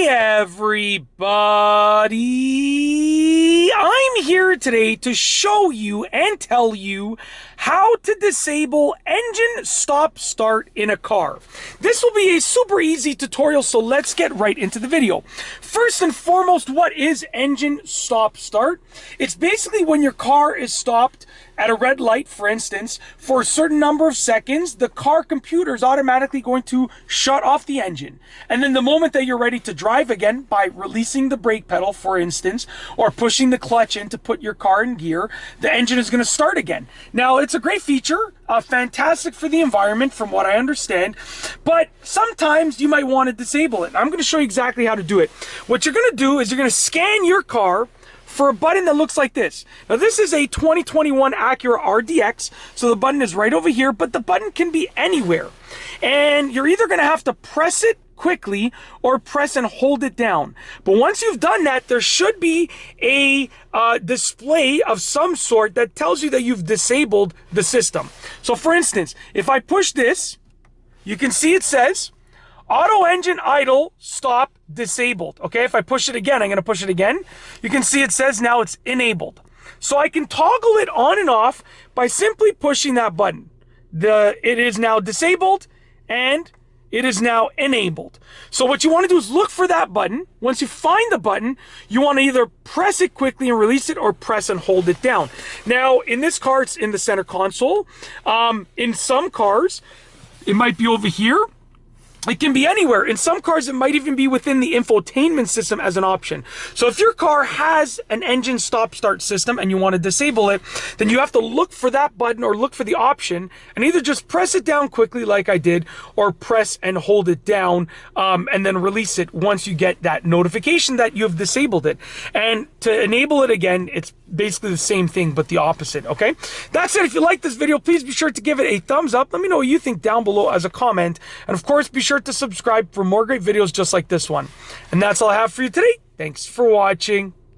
Everybody, I'm here today to show you and tell you how to disable engine stop start in a car. This will be a super easy tutorial, so let's get right into the video. First and foremost, what is engine stop start? It's basically when your car is stopped at a red light, for instance, for a certain number of seconds, the car computer is automatically going to shut off the engine. And then the moment that you're ready to drive again, by releasing the brake pedal, for instance, or pushing the clutch in to put your car in gear, the engine is going to start again. Now, it's a great feature, fantastic for the environment from what I understand, but sometimes you might want to disable it. I'm going to show you exactly how to do it. What you're going to do is you're going to scan your car for a button that looks like this. Now, this is a 2021 Acura RDX, so the button is right over here, but the button can be anywhere. And you're either going to have to press it quickly or press and hold it down. But once you've done that, there should be a display of some sort that tells you that you've disabled the system. So for instance, if I push this, you can see it says auto engine idle stop disabled. Okay, if I push it again, I'm going to push it again. You can see it says now it's enabled. So I can toggle it on and off by simply pushing that button. It is now disabled and it is now enabled. So what you want to do is look for that button. Once you find the button, you want to either press it quickly and release it or press and hold it down. Now, in this car, it's in the center console. In some cars, it might be over here. It can be anywhere. In some cars, it might even be within the infotainment system as an option. So if your car has an engine stop-start system and you want to disable it, then you have to look for that button or look for the option and either just press it down quickly like I did or press and hold it down and then release it once you get that notification that you have disabled it. And to enable it again, it's basically the same thing but the opposite, okay? That's it. If you like this video, please be sure to give it a thumbs up. Let me know what you think down below as a comment. And of course, be sure to subscribe for more great videos just like this one. And that's all I have for you today. Thanks for watching.